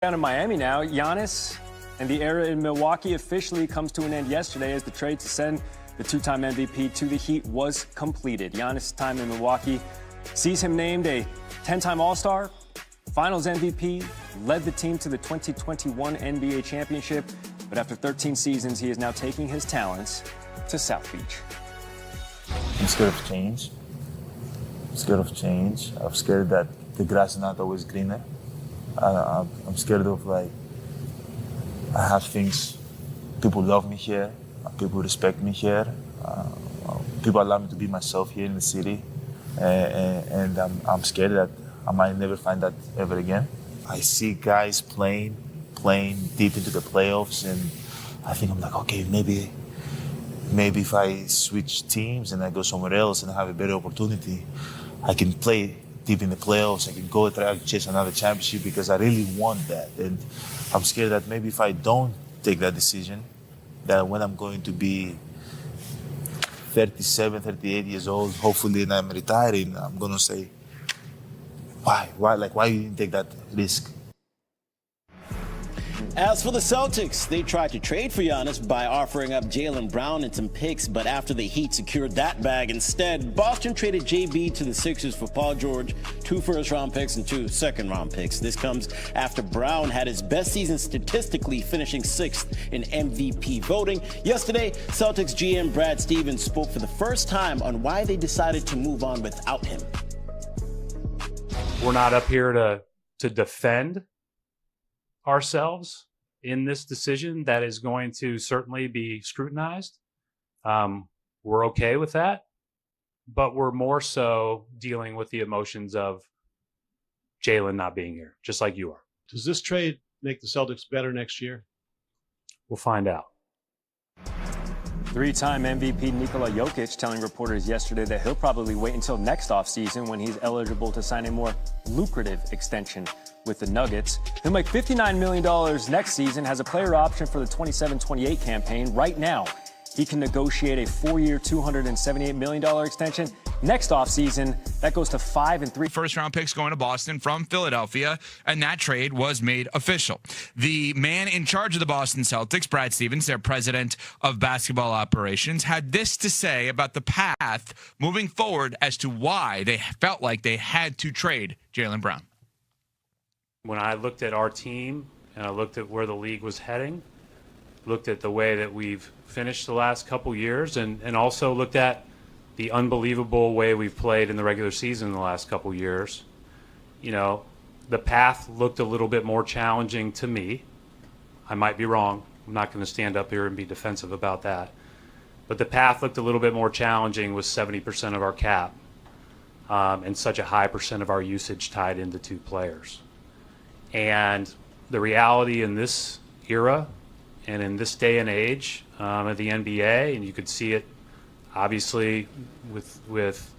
Down in Miami now, Giannis and the era in Milwaukee officially comes to an end yesterday as the trade to send the two-time MVP to the Heat was completed. Giannis' time in Milwaukee sees him named a 10-time All-Star, Finals MVP, led the team to the 2021 NBA championship, but after 13 seasons, he is now taking his talents to South Beach. I'm scared of change. I'm scared that the grass is not always greener. I'm scared of, I have things, people love me here, people respect me here, people allow me to be myself here in the city, and I'm scared that I might never find that ever again. I see guys playing deep into the playoffs, and I think I'm like, okay, maybe if I switch teams and I go somewhere else and I have a better opportunity, I can play deep in the playoffs. I can go try to chase another championship because I really want that. And I'm scared that maybe if I don't take that decision, that when I'm going to be 37, 38 years old, hopefully, and I'm retiring, I'm going to say, why you didn't take that risk? As for the Celtics, they tried to trade for Giannis by offering up Jaylen Brown and some picks, but after the Heat secured that bag instead, Boston traded JB to the Sixers for Paul George, 2 first-round picks and 2 second-round picks. This comes after Brown had his best season statistically, finishing 6th in MVP voting. Yesterday, Celtics GM Brad Stevens spoke for the first time on why they decided to move on without him. We're not up here to defend ourselves in this decision that is going to certainly be scrutinized. We're okay with that, but we're more so dealing with the emotions of Jaylen not being here, just like you are. Does this trade make the Celtics better next year? We'll find out. 3-time MVP Nikola Jokić telling reporters yesterday that he'll probably wait until next offseason when he's eligible to sign a more lucrative extension with the Nuggets. He'll make $59 million next season, has a player option for the 27-28 campaign. Right now, he can negotiate a 4-year, $278 million extension. Next offseason, that goes to 5 and 3 first-round picks going to Boston from Philadelphia, and that trade was made official. The man in charge of the Boston Celtics, Brad Stevens, their president of basketball operations, had this to say about the path moving forward as to why they felt like they had to trade Jaylen Brown. When I looked at our team and I looked at where the league was heading, looked at the way that we've finished the last couple years, and also looked at the unbelievable way we've played in the regular season in the last couple years, you know, the path looked a little bit more challenging to me. I might be wrong. I'm not going to stand up here and be defensive about that. But the path looked a little bit more challenging with 70% of our cap and such a high percent of our usage tied into 2 players. And the reality in this era and in this day and age of the NBA, and you could see it obviously with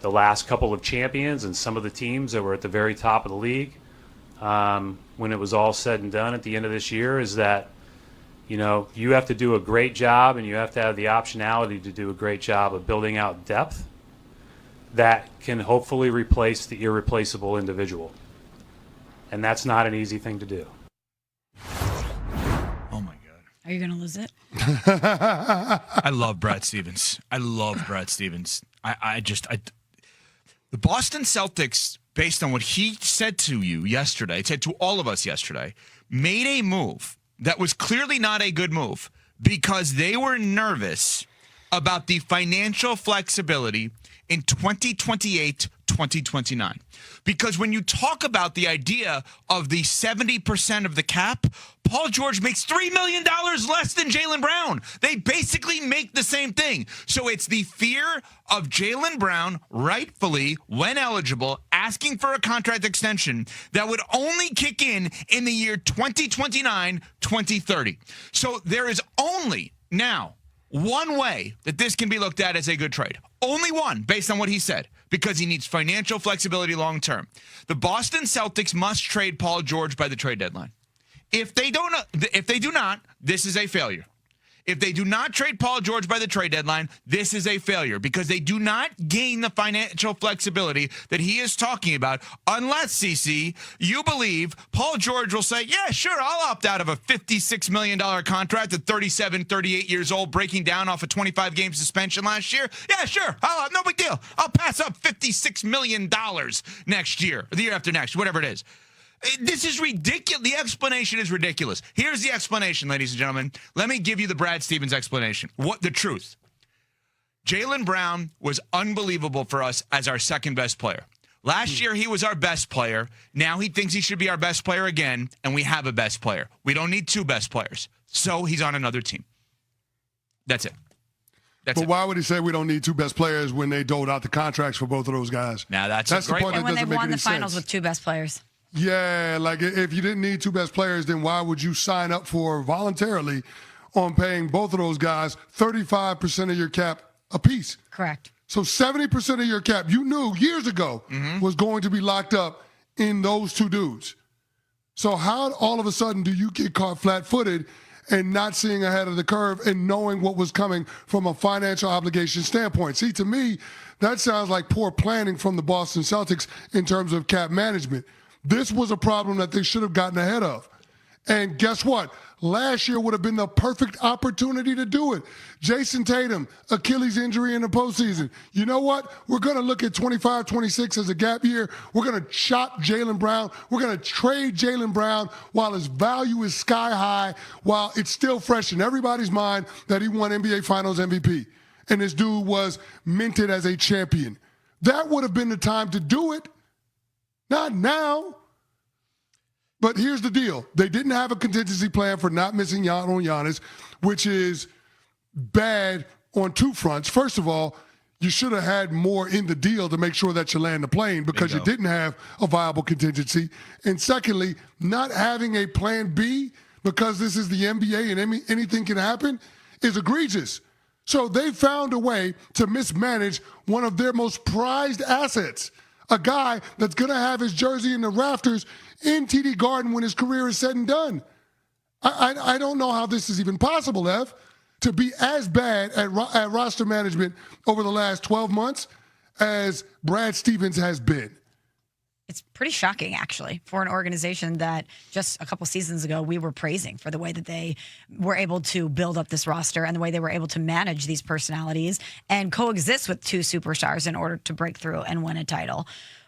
the last couple of champions and some of the teams that were at the very top of the league, when it was all said and done at the end of this year, is that, you know, you have to do a great job and you have to have the optionality to do a great job of building out depth that can hopefully replace the irreplaceable individual. And that's not an easy thing to do. Oh, my God. Are you going to lose it? I love Brad Stevens. The Boston Celtics, based on what he said to you yesterday, said to all of us yesterday, made a move that was clearly not a good move because they were nervous about the financial flexibility in 2028, 2029. Because when you talk about the idea of the 70% of the cap, Paul George makes $3 million less than Jaylen Brown. They basically make the same thing. So it's the fear of Jaylen Brown, rightfully, when eligible, asking for a contract extension that would only kick in the year 2029, 2030. So there is only now one way that this can be looked at as a good trade. Only one, based on what he said, because he needs financial flexibility long term. The Boston Celtics must trade Paul George by the trade deadline. If they do not, this is a failure. If they do not trade Paul George by the trade deadline, this is a failure because they do not gain the financial flexibility that he is talking about unless, CC, you believe Paul George will say, yeah, sure, I'll opt out of a $56 million contract at 37, 38 years old, breaking down off a 25-game suspension last year. Yeah, sure, no big deal. I'll pass up $56 million next year, or the year after next, whatever it is. This is ridiculous. The explanation is ridiculous. Here's the explanation, ladies and gentlemen. Let me give you the Brad Stevens explanation. What the truth? Jaylen Brown was unbelievable for us as our second best player. Last year, he was our best player. Now he thinks he should be our best player again, and we have a best player. We don't need two best players. So he's on another team. That's it. But why would he say we don't need two best players when they doled out the contracts for both of those guys? Now that's the part that when they doesn't make won any the finals sense. with two best players. Yeah, like if you didn't need two best players, then why would you sign up for voluntarily on paying both of those guys 35% of your cap apiece? Correct. So 70% of your cap, you knew years ago, was going to be locked up in those two dudes. So how all of a sudden do you get caught flat-footed and not seeing ahead of the curve and knowing what was coming from a financial obligation standpoint? See, to me, that sounds like poor planning from the Boston Celtics in terms of cap management. This was a problem that they should have gotten ahead of. And guess what? Last year would have been the perfect opportunity to do it. Jason Tatum, Achilles injury in the postseason. You know what? We're going to look at 25-26 as a gap year. We're going to chop Jaylen Brown. We're going to trade Jaylen Brown while his value is sky high, while it's still fresh in everybody's mind that he won NBA Finals MVP. And this dude was minted as a champion. That would have been the time to do it. Not now. But here's the deal. They didn't have a contingency plan for not missing out on Giannis, which is bad on two fronts. First of all, you should have had more in the deal to make sure that you land the plane because you didn't have a viable contingency. And secondly, not having a plan B because this is the NBA and anything can happen is egregious. So they found a way to mismanage one of their most prized assets, a guy that's going to have his jersey in the rafters in TD Garden when his career is said and done. I don't know how this is even possible, Ev, to be as bad at roster management over the last 12 months as Brad Stevens has been. It's pretty shocking, actually, for an organization that just a couple seasons ago we were praising for the way that they were able to build up this roster and the way they were able to manage these personalities and coexist with two superstars in order to break through and win a title.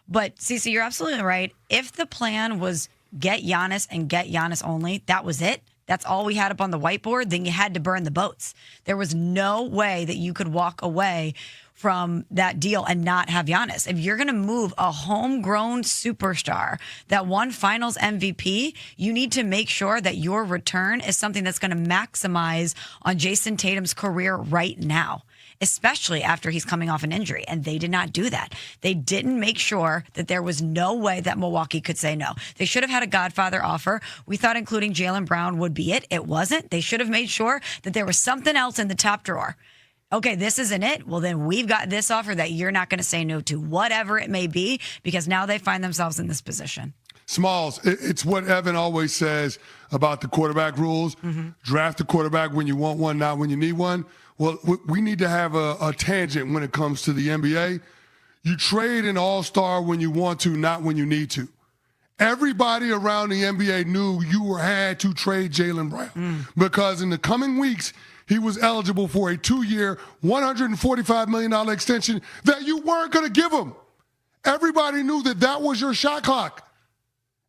But, Cece, you're absolutely right. If the plan was get Giannis and get Giannis only, that was it. That's all we had up on the whiteboard. Then you had to burn the boats. There was no way that you could walk away from that deal and not have Giannis. If you're going to move a homegrown superstar that won Finals MVP, you need to make sure that your return is something that's going to maximize on Jason Tatum's career right now, especially after he's coming off an injury. And they did not do that. They didn't make sure that there was no way that Milwaukee could say no. They should have had a Godfather offer. We thought including Jaylen Brown would be it. It wasn't. They should have made sure that there was something else in the top drawer. Okay, this isn't it. Well, then we've got this offer that you're not going to say no to, whatever it may be, because now they find themselves in this position. Smalls, it's what Evan always says about the quarterback rules. Draft the quarterback when you want one, not when you need one. Well, we need to have a tangent when it comes to the NBA. You trade an all-star when you want to, not when you need to. Everybody around the NBA knew you had to trade Jaylen Brown because in the coming weeks, he was eligible for a 2-year, $145 million extension that you weren't going to give him. Everybody knew that that was your shot clock.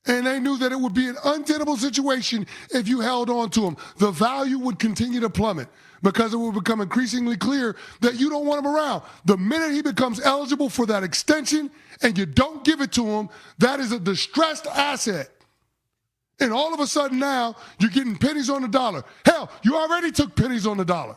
And they knew that it would be an untenable situation if you held on to him. The value would continue to plummet because it would become increasingly clear that you don't want him around. The minute he becomes eligible for that extension and you don't give it to him, that is a distressed asset. And all of a sudden now, you're getting pennies on the dollar. Hell, you already took pennies on the dollar.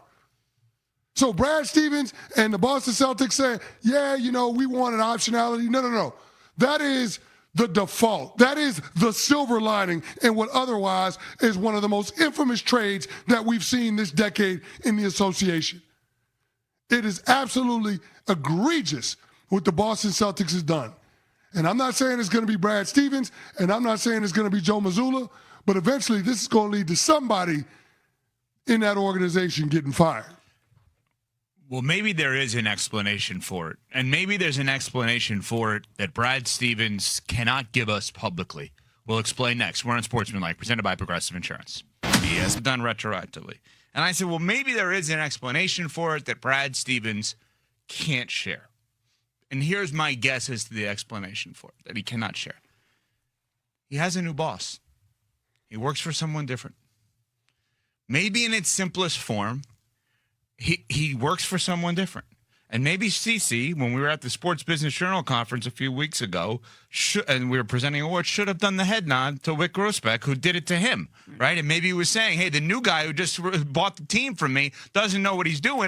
So Brad Stevens and the Boston Celtics say, yeah, we want an optionality. No. That is the default. That is the silver lining in what otherwise is one of the most infamous trades that we've seen this decade in the association. It is absolutely egregious what the Boston Celtics has done. And I'm not saying it's going to be Brad Stevens, and I'm not saying it's going to be Joe Mazzulla, but eventually this is going to lead to somebody in that organization getting fired. Well, maybe there is an explanation for it. And maybe there's an explanation for it that Brad Stevens cannot give us publicly. We'll explain next. We're on Sportsmanlike, presented by Progressive Insurance. He has done retroactively. And I said, well, maybe there is an explanation for it that Brad Stevens can't share. And here's my guess as to the explanation for it that he cannot share. He has a new boss. He works for someone different. Maybe in its simplest form, he works for someone different. And maybe CeCe, when we were at the Sports Business Journal conference a few weeks ago, and we were presenting awards, should have done the head nod to Wick Grossbeck, who did it to him, right? And maybe he was saying, hey, the new guy who just bought the team from me doesn't know what he's doing.